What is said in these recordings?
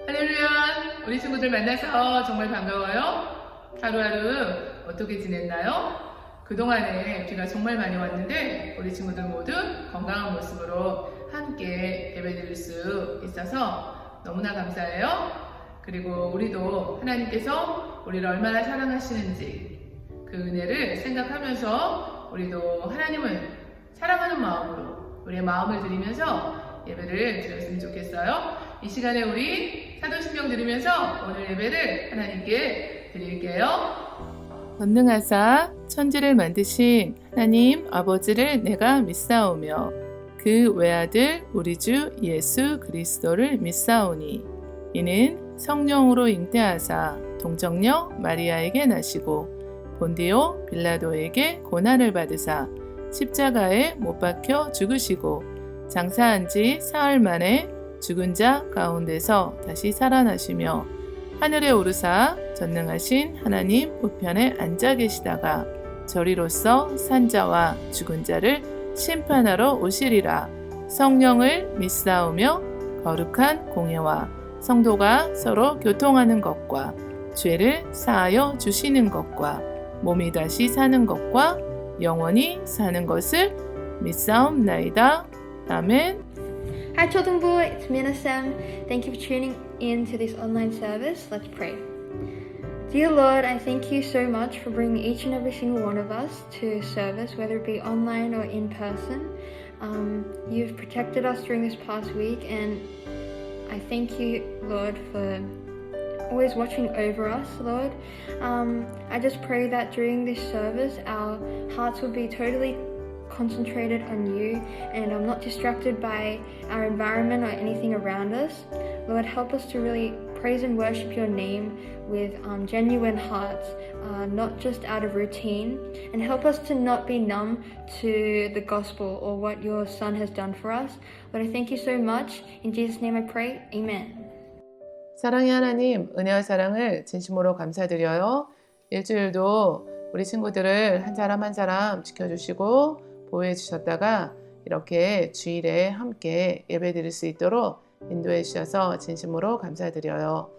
할렐루야! 우리 친구들 만나서 정말 반가워요. 하루하루 어떻게 지냈나요? 그동안에 비가 정말 많이 왔는데 우리 친구들 모두 건강한 모습으로 함께 예배드릴 수 있어서 너무나 감사해요. 그리고 우리도 하나님께서 우리를 얼마나 사랑하시는지 그 은혜를 생각하면서 우리도 하나님을 사랑하는 마음으로 우리의 마음을 드리면서 예배를 드렸으면 좋겠어요. 이 시간에 우리 사도신경 들으면서 오늘 예배를 하나님께 드릴게요. 전능하사 천지를 만드신 하나님 아버지를 내가 믿사오며 그 외아들 우리 주 예수 그리스도를 믿사오니 이는 성령으로 잉태하사 동정녀 마리아에게 나시고 본디오 빌라도에게 고난을 받으사 십자가에 못 박혀 죽으시고 장사한 지 사흘 만에 죽은 자 가운데서 다시 살아나시며 하늘에 오르사 전능하신 하나님 우편에 앉아 계시다가 저리로서 산자와 죽은 자를 심판하러 오시리라. 성령을 믿사오며 거룩한 공예와 성도가 서로 교통하는 것과 죄를 사하여 주시는 것과 몸이 다시 사는 것과 영원히 사는 것을 믿사옵나이다. 아멘. Hi Children Boy, it's Mina Sam. Thank you for tuning in to this online service. Let's pray. Dear Lord, I thank you so much for bringing each and every single one of us to service, whether it be online or in person. You've protected us during this past week, and I thank you, Lord, for always watching over us, Lord. I just pray that during this service, our hearts will be totally concentrated on you and I'm not distracted by our environment or anything around us. Lord, help us to really praise and worship your name with genuine hearts, not just out of routine, and help us to not be numb to the gospel or what your son has done for us. Lord, I thank you so much. In Jesus' name I pray. Amen. 사랑의 하나님, 은혜와 사랑을 진심으로 감사드려요. 일주일도 우리 친구들을 한 사람 한 사람 지켜주시고 보호해 주셨다가 이렇게 주일에 함께 예배 드릴 수 있도록 인도해 주셔서 진심으로 감사드려요.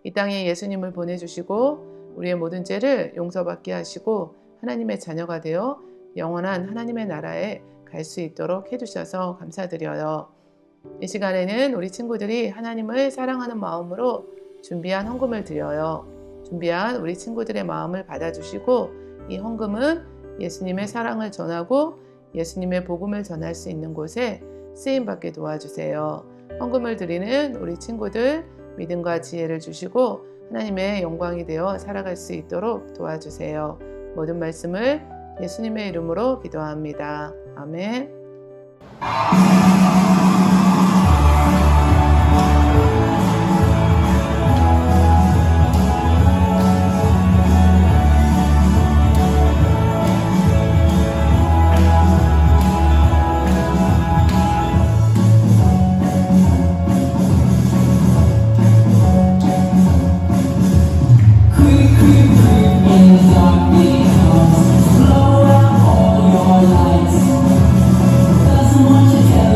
이 땅에 예수님을 보내주시고 우리의 모든 죄를 용서받게 하시고 하나님의 자녀가 되어 영원한 하나님의 나라에 갈 수 있도록 해주셔서 감사드려요. 이 시간에는 우리 친구들이 하나님을 사랑하는 마음으로 준비한 헌금을 드려요. 준비한 우리 친구들의 마음을 받아주시고 이 헌금은 예수님의 사랑을 전하고 예수님의 복음을 전할 수 있는 곳에 쓰임받게 도와주세요. 헌금을 드리는 우리 친구들 믿음과 지혜를 주시고 하나님의 영광이 되어 살아갈 수 있도록 도와주세요. 모든 말씀을 예수님의 이름으로 기도합니다. 아멘. Doesn't want you to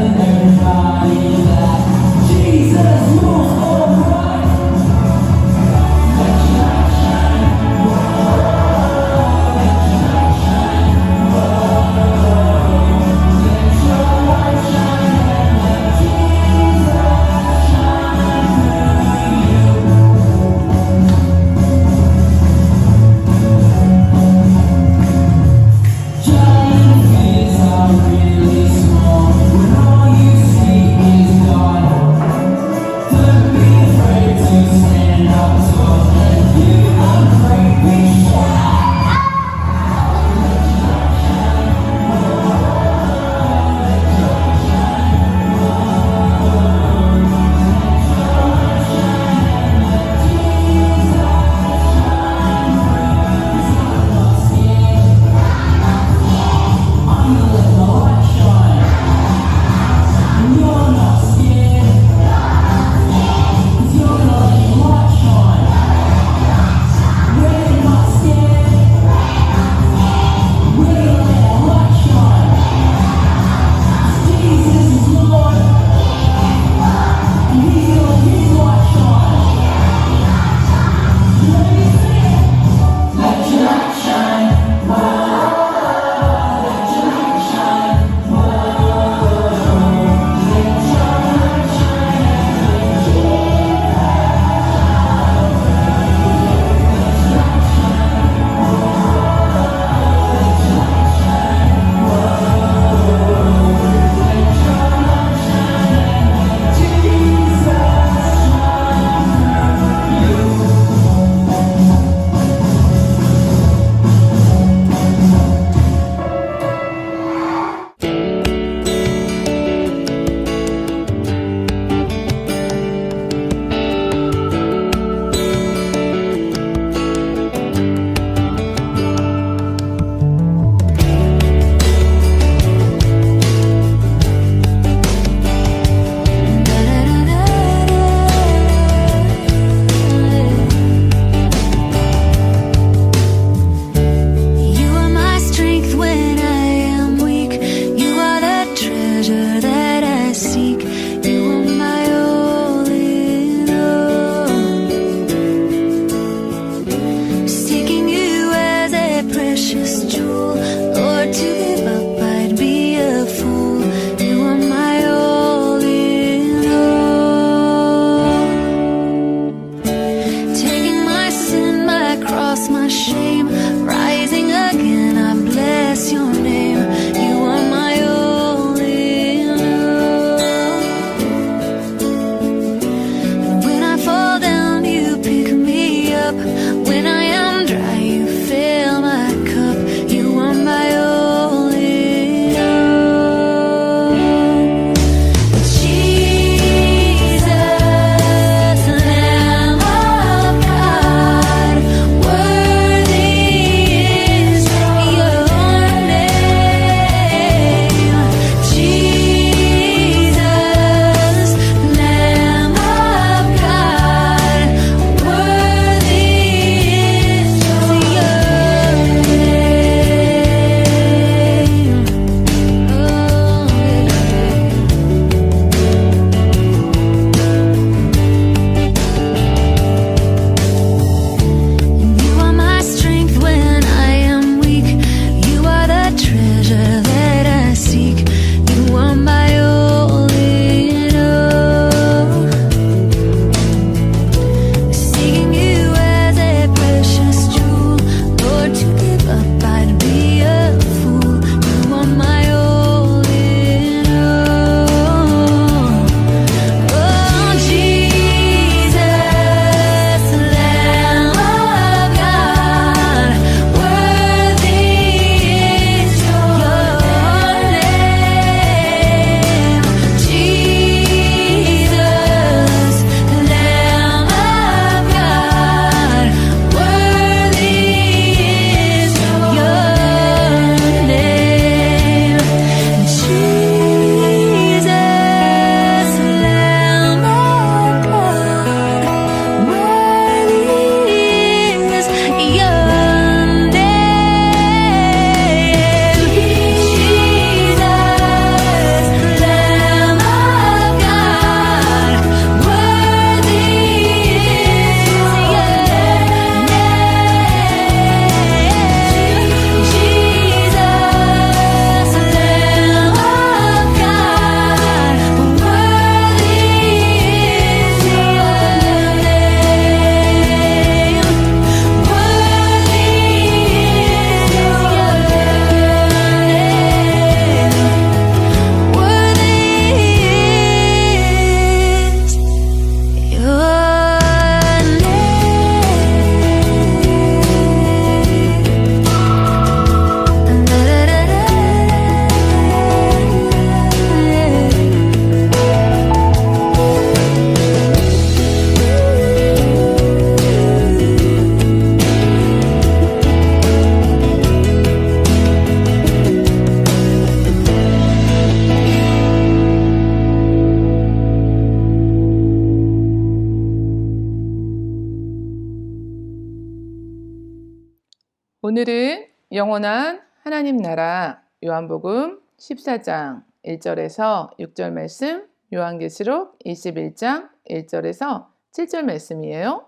오늘은 영원한 하나님 나라 요한복음 14장 1절에서 6절 말씀, 요한계시록 21장 1절에서 7절 말씀이에요.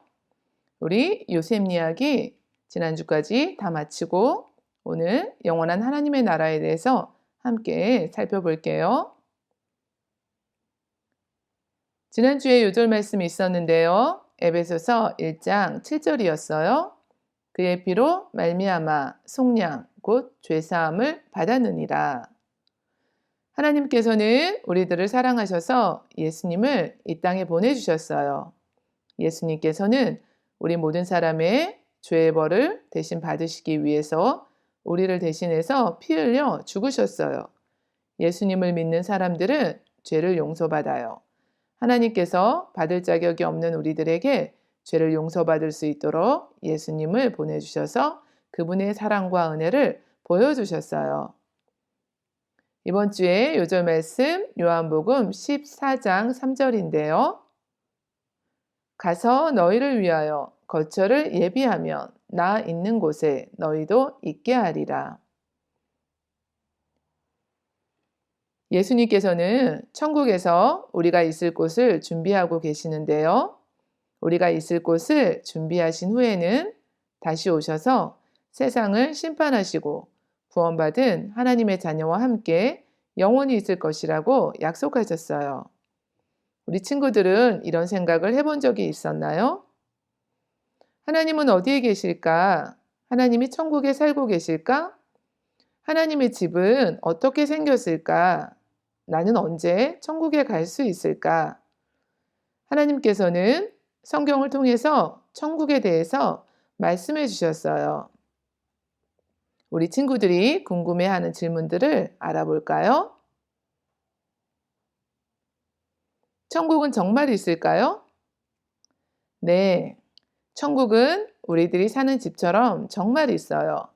우리 요셉 이야기 지난주까지 다 마치고 오늘 영원한 하나님의 나라에 대해서 함께 살펴볼게요. 지난주에 요절 말씀이 있었는데요. 에베소서 1장 7절이었어요. 그의 피로 말미암아 속량 곧 죄사함을 받았느니라. 하나님께서는 우리들을 사랑하셔서 예수님을 이 땅에 보내주셨어요. 예수님께서는 우리 모든 사람의 죄의 벌을 대신 받으시기 위해서 우리를 대신해서 피 흘려 죽으셨어요. 예수님을 믿는 사람들은 죄를 용서받아요. 하나님께서 받을 자격이 없는 우리들에게 죄를 용서받을 수 있도록 예수님을 보내주셔서 그분의 사랑과 은혜를 보여주셨어요. 이번 주에 요절 말씀 요한복음 14장 3절인데요. 가서 너희를 위하여 거처를 예비하면 나 있는 곳에 너희도 있게 하리라. 예수님께서는 천국에서 우리가 있을 곳을 준비하고 계시는데요. 우리가 있을 곳을 준비하신 후에는 다시 오셔서 세상을 심판하시고 구원받은 하나님의 자녀와 함께 영원히 있을 것이라고 약속하셨어요. 우리 친구들은 이런 생각을 해본 적이 있었나요? 하나님은 어디에 계실까? 하나님이 천국에 살고 계실까? 하나님의 집은 어떻게 생겼을까? 나는 언제 천국에 갈 수 있을까? 하나님께서는 성경을 통해서 천국에 대해서 말씀해 주셨어요. 우리 친구들이 궁금해하는 질문들을 알아볼까요? 천국은 정말 있을까요? 네, 천국은 우리들이 사는 집처럼 정말 있어요.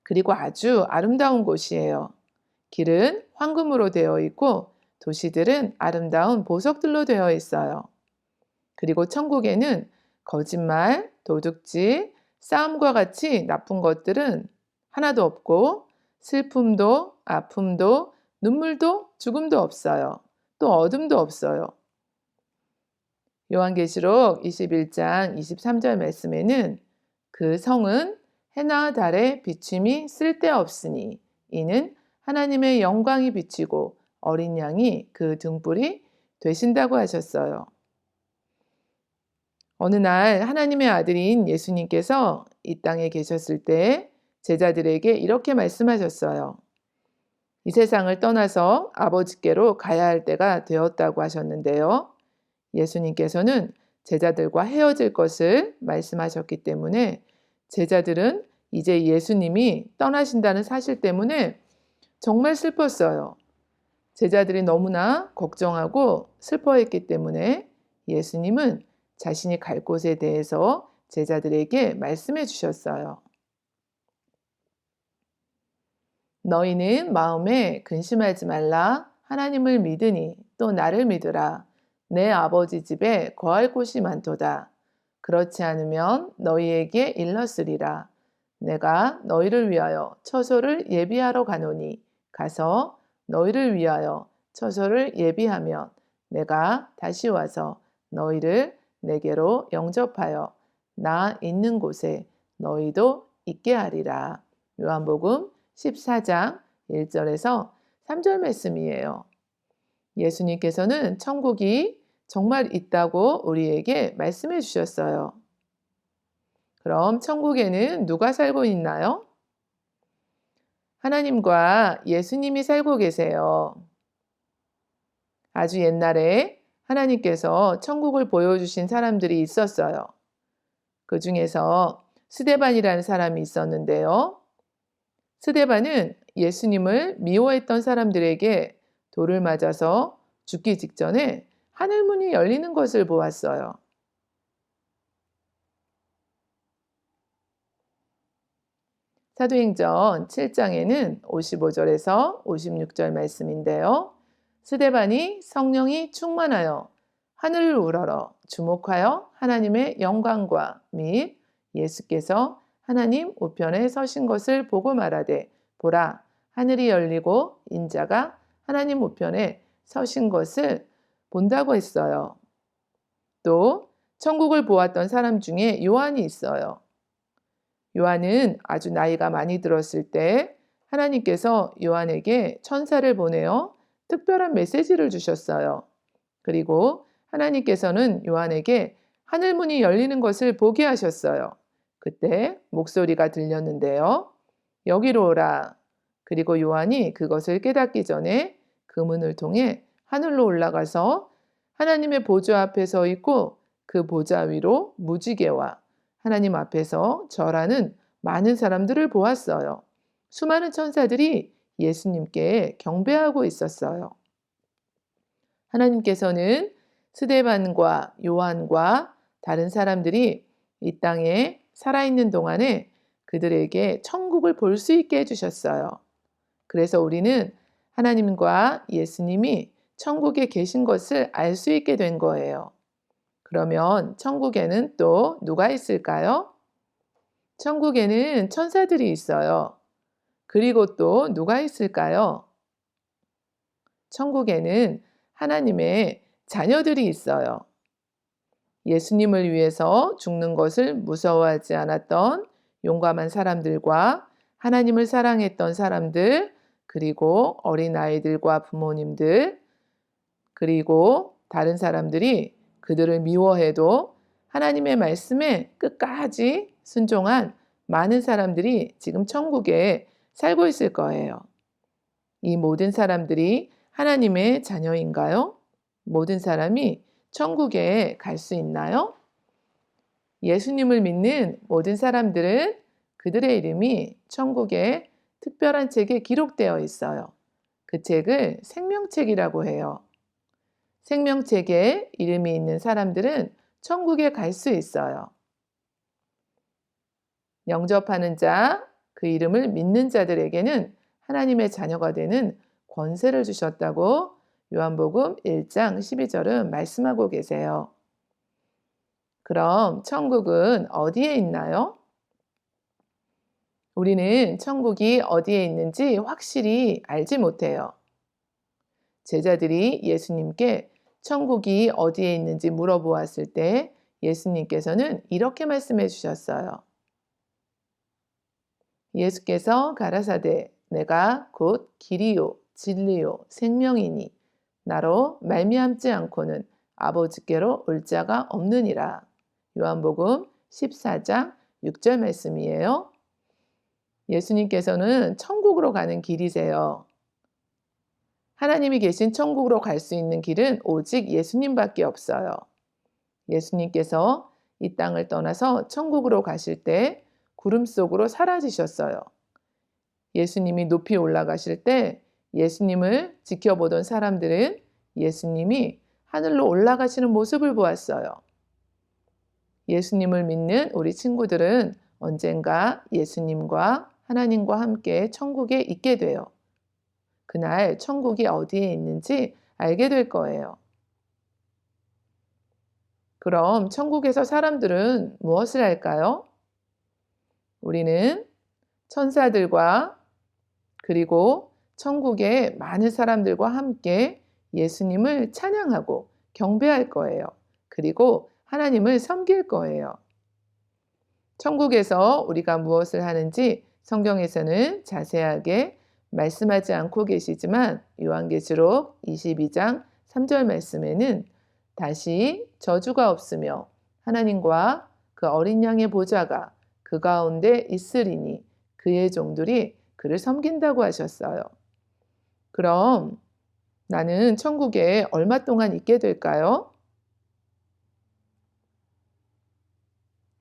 그리고 아주 아름다운 곳이에요. 길은 황금으로 되어 있고 도시들은 아름다운 보석들로 되어 있어요. 그리고 천국에는 거짓말, 도둑질, 싸움과 같이 나쁜 것들은 하나도 없고 슬픔도, 아픔도, 눈물도, 죽음도 없어요. 또 어둠도 없어요. 요한계시록 21장 23절 말씀에는 그 성은 해나 달의 비침이 쓸데없으니 이는 하나님의 영광이 비치고 어린 양이 그 등불이 되신다고 하셨어요. 어느 날 하나님의 아들인 예수님께서 이 땅에 계셨을 때 제자들에게 이렇게 말씀하셨어요. 이 세상을 떠나서 아버지께로 가야 할 때가 되었다고 하셨는데요. 예수님께서는 제자들과 헤어질 것을 말씀하셨기 때문에 제자들은 이제 예수님이 떠나신다는 사실 때문에 정말 슬펐어요. 제자들이 너무나 걱정하고 슬퍼했기 때문에 예수님은 자신이 갈 곳에 대해서 제자들에게 말씀해 주셨어요. 너희는 마음에 근심하지 말라. 하나님을 믿으니 또 나를 믿으라. 내 아버지 집에 거할 곳이 많도다. 그렇지 않으면 너희에게 일렀으리라. 내가 너희를 위하여 처소를 예비하러 가노니 가서 너희를 위하여 처소를 예비하면 내가 다시 와서 너희를 내게로 영접하여 나 있는 곳에 너희도 있게 하리라. 요한복음 14장 1절에서 3절 말씀이에요. 예수님께서는 천국이 정말 있다고 우리에게 말씀해 주셨어요. 그럼 천국에는 누가 살고 있나요? 하나님과 예수님이 살고 계세요. 아주 옛날에 하나님께서 천국을 보여주신 사람들이 있었어요. 그 중에서 스데반이라는 사람이 있었는데요. 스데반은 예수님을 미워했던 사람들에게 돌을 맞아서 죽기 직전에 하늘문이 열리는 것을 보았어요. 사도행전 7장에는 55절에서 56절 말씀인데요. 스데반이 성령이 충만하여 하늘을 우러러 주목하여 하나님의 영광과 및 예수께서 하나님 우편에 서신 것을 보고 말하되 보라 하늘이 열리고 인자가 하나님 우편에 서신 것을 본다고 했어요. 또 천국을 보았던 사람 중에 요한이 있어요. 요한은 아주 나이가 많이 들었을 때 하나님께서 요한에게 천사를 보내어 특별한 메시지를 주셨어요. 그리고 하나님께서는 요한에게 하늘문이 열리는 것을 보게 하셨어요. 그때 목소리가 들렸는데요. 여기로 오라. 그리고 요한이 그것을 깨닫기 전에 그 문을 통해 하늘로 올라가서 하나님의 보좌 앞에 서 있고 그 보좌 위로 무지개와 하나님 앞에서 절하는 많은 사람들을 보았어요. 수많은 천사들이 예수님께 경배하고 있었어요. 하나님께서는 스데반과 요한과 다른 사람들이 이 땅에 살아있는 동안에 그들에게 천국을 볼 수 있게 해주셨어요. 그래서 우리는 하나님과 예수님이 천국에 계신 것을 알 수 있게 된 거예요. 그러면 천국에는 또 누가 있을까요? 천국에는 천사들이 있어요. 그리고 또 누가 있을까요? 천국에는 하나님의 자녀들이 있어요. 예수님을 위해서 죽는 것을 무서워하지 않았던 용감한 사람들과 하나님을 사랑했던 사람들, 그리고 어린아이들과 부모님들, 그리고 다른 사람들이 그들을 미워해도 하나님의 말씀에 끝까지 순종한 많은 사람들이 지금 천국에 살고 있을 거예요. 이 모든 사람들이 하나님의 자녀인가요? 모든 사람이 천국에 갈 수 있나요? 예수님을 믿는 모든 사람들은 그들의 이름이 천국의 특별한 책에 기록되어 있어요. 그 책을 생명책이라고 해요. 생명책에 이름이 있는 사람들은 천국에 갈 수 있어요. 영접하는 자, 그 이름을 믿는 자들에게는 하나님의 자녀가 되는 권세를 주셨다고 요한복음 1장 12절은 말씀하고 계세요. 그럼 천국은 어디에 있나요? 우리는 천국이 어디에 있는지 확실히 알지 못해요. 제자들이 예수님께 천국이 어디에 있는지 물어보았을 때 예수님께서는 이렇게 말씀해 주셨어요. 예수께서 가라사대 내가 곧 길이요 진리요 생명이니 나로 말미암지 않고는 아버지께로 올 자가 없느니라. 요한복음 14장 6절 말씀이에요. 예수님께서는 천국으로 가는 길이세요. 하나님이 계신 천국으로 갈 수 있는 길은 오직 예수님밖에 없어요. 예수님께서 이 땅을 떠나서 천국으로 가실 때 구름 속으로 사라지셨어요. 예수님이 높이 올라가실 때 예수님을 지켜보던 사람들은 예수님이 하늘로 올라가시는 모습을 보았어요. 예수님을 믿는 우리 친구들은 언젠가 예수님과 하나님과 함께 천국에 있게 돼요. 그날 천국이 어디에 있는지 알게 될 거예요. 그럼 천국에서 사람들은 무엇을 할까요? 우리는 천사들과 그리고 천국의 많은 사람들과 함께 예수님을 찬양하고 경배할 거예요. 그리고 하나님을 섬길 거예요. 천국에서 우리가 무엇을 하는지 성경에서는 자세하게 말씀하지 않고 계시지만 요한계시록 22장 3절 말씀에는 다시 저주가 없으며 하나님과 그 어린 양의 보좌가 그 가운데 있으리니 그의 종들이 그를 섬긴다고 하셨어요. 그럼 나는 천국에 얼마 동안 있게 될까요?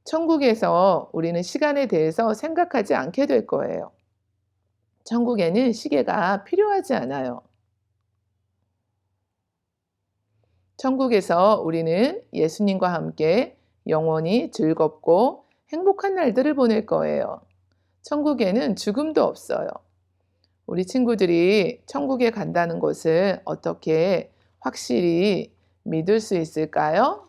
천국에서 우리는 시간에 대해서 생각하지 않게 될 거예요. 천국에는 시계가 필요하지 않아요. 천국에서 우리는 예수님과 함께 영원히 즐겁고 행복한 날들을 보낼 거예요. 천국에는 죽음도 없어요. 우리 친구들이 천국에 간다는 것을 어떻게 확실히 믿을 수 있을까요?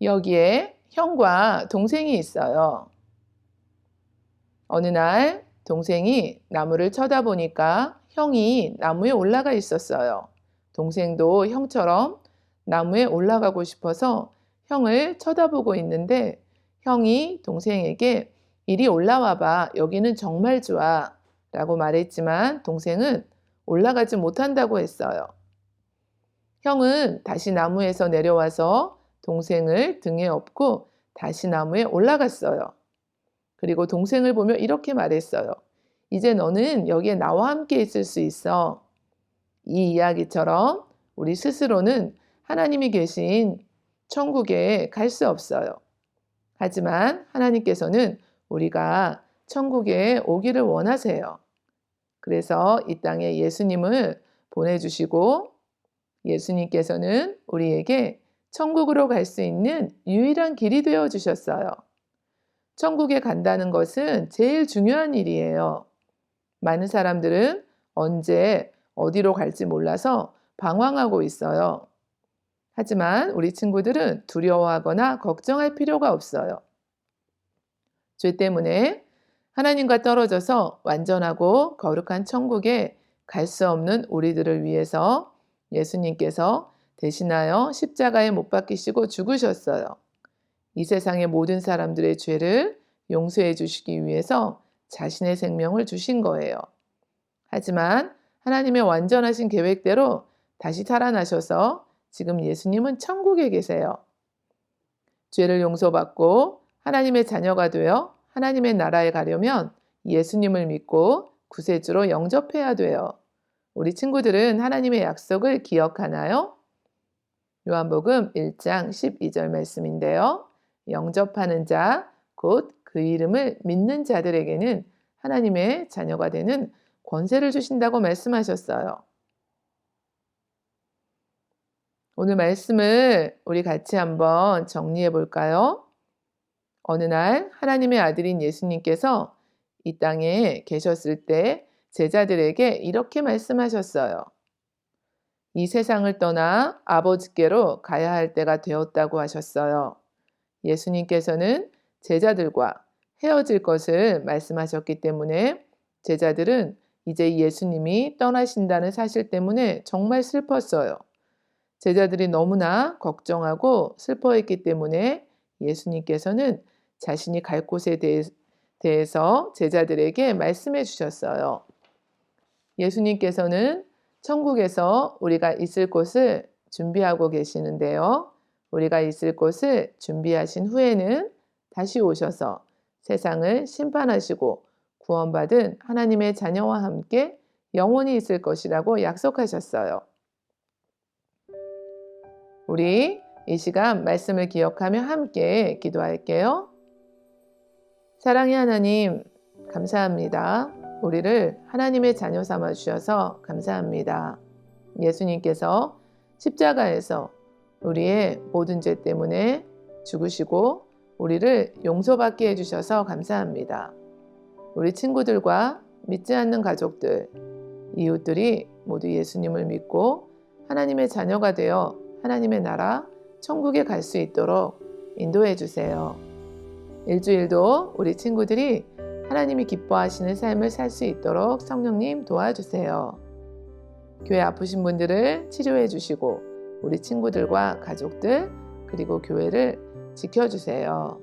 여기에 형과 동생이 있어요. 어느 날 동생이 나무를 쳐다보니까 형이 나무에 올라가 있었어요. 동생도 형처럼 나무에 올라가고 싶어서 형을 쳐다보고 있는데 형이 동생에게 이리 올라와 봐. 여기는 정말 좋아. 라고 말했지만 동생은 올라가지 못한다고 했어요. 형은 다시 나무에서 내려와서 동생을 등에 업고 다시 나무에 올라갔어요. 그리고 동생을 보며 이렇게 말했어요. 이제 너는 여기에 나와 함께 있을 수 있어. 이 이야기처럼 우리 스스로는 하나님이 계신 천국에 갈 수 없어요. 하지만 하나님께서는 우리가 천국에 오기를 원하세요. 그래서 이 땅에 예수님을 보내주시고 예수님께서는 우리에게 천국으로 갈 수 있는 유일한 길이 되어 주셨어요. 천국에 간다는 것은 제일 중요한 일이에요. 많은 사람들은 언제 어디로 갈지 몰라서 방황하고 있어요. 하지만 우리 친구들은 두려워하거나 걱정할 필요가 없어요. 죄 때문에 하나님과 떨어져서 완전하고 거룩한 천국에 갈 수 없는 우리들을 위해서 예수님께서 대신하여 십자가에 못 박히시고 죽으셨어요. 이 세상의 모든 사람들의 죄를 용서해 주시기 위해서 자신의 생명을 주신 거예요. 하지만 하나님의 완전하신 계획대로 다시 살아나셔서 지금 예수님은 천국에 계세요. 죄를 용서받고 하나님의 자녀가 되어 하나님의 나라에 가려면 예수님을 믿고 구세주로 영접해야 돼요. 우리 친구들은 하나님의 약속을 기억하나요? 요한복음 1장 12절 말씀인데요. 영접하는 자, 곧 그 이름을 믿는 자들에게는 하나님의 자녀가 되는 권세를 주신다고 말씀하셨어요. 오늘 말씀을 우리 같이 한번 정리해 볼까요? 어느 날 하나님의 아들인 예수님께서 이 땅에 계셨을 때 제자들에게 이렇게 말씀하셨어요. 이 세상을 떠나 아버지께로 가야 할 때가 되었다고 하셨어요. 예수님께서는 제자들과 헤어질 것을 말씀하셨기 때문에 제자들은 이제 예수님이 떠나신다는 사실 때문에 정말 슬펐어요. 제자들이 너무나 걱정하고 슬퍼했기 때문에 예수님께서는 자신이 갈 곳에 대해서 제자들에게 말씀해 주셨어요. 예수님께서는 천국에서 우리가 있을 곳을 준비하고 계시는데요. 우리가 있을 곳을 준비하신 후에는 다시 오셔서 세상을 심판하시고 구원받은 하나님의 자녀와 함께 영원히 있을 것이라고 약속하셨어요. 우리 이 시간 말씀을 기억하며 함께 기도할게요. 사랑의 하나님, 감사합니다. 우리를 하나님의 자녀 삼아 주셔서 감사합니다. 예수님께서 십자가에서 우리의 모든 죄 때문에 죽으시고 우리를 용서받게 해주셔서 감사합니다. 우리 친구들과 믿지 않는 가족들, 이웃들이 모두 예수님을 믿고 하나님의 자녀가 되어 하나님의 나라, 천국에 갈 수 있도록 인도해 주세요. 일주일도 우리 친구들이 하나님이 기뻐하시는 삶을 살 수 있도록 성령님 도와주세요. 교회 아프신 분들을 치료해 주시고 우리 친구들과 가족들 그리고 교회를 지켜주세요.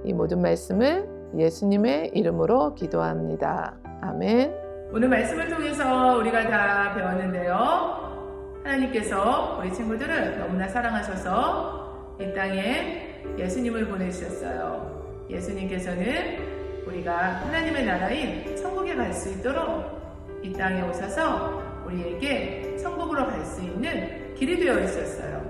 이 모든 말씀을 예수님의 이름으로 기도합니다. 아멘. 오늘 말씀을 통해서 우리가 다 배웠는데요. 하나님께서 우리 친구들을 너무나 사랑하셔서 이 땅에 예수님을 보내주셨어요. 예수님께서는 우리가 하나님의 나라인 천국에 갈 수 있도록 이 땅에 오셔서 우리에게 천국으로 갈 수 있는 길이 되어 있었어요.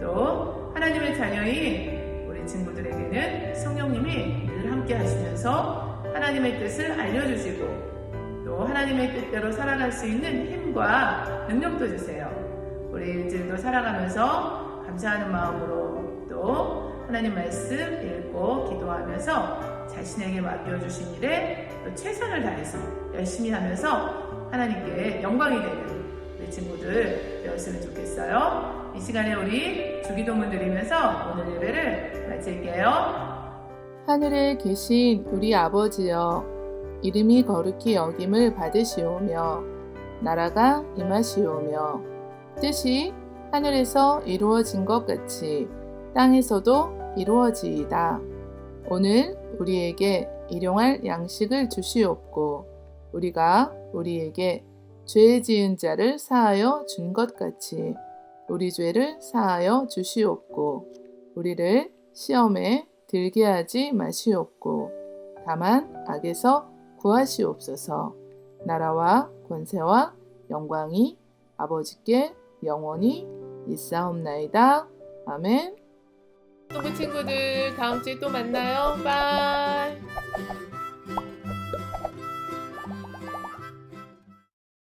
또 하나님의 자녀인 우리 친구들에게는 성령님이 늘 함께 하시면서 하나님의 뜻을 알려주시고 또 하나님의 뜻대로 살아갈 수 있는 힘과 능력도 주세요. 우리 일주일도 살아가면서 감사하는 마음으로 또 하나님 말씀 읽고 기도하면서 자신에게 맡겨주신 일에 또 최선을 다해서 열심히 하면서 하나님께 영광이 되는 우리 친구들 되었으면 좋겠어요. 이 시간에 우리 주기도문 드리면서 오늘 예배를 마칠게요. 하늘에 계신 우리 아버지여, 이름이 거룩히 여김을 받으시오며 나라가 임하시오며 뜻이 하늘에서 이루어진 것 같이 땅에서도 이루어지이다. 오늘 우리에게 일용할 양식을 주시옵고 우리가 우리에게 죄 지은 자를 사하여 준 것 같이 우리 죄를 사하여 주시옵고 우리를 시험에 들게 하지 마시옵고 다만 악에서 구하시옵소서. 나라와 권세와 영광이 아버지께 영원히 있사옵나이다. 아멘. 친구 친구들 다음 주에 또 만나요. 빠이.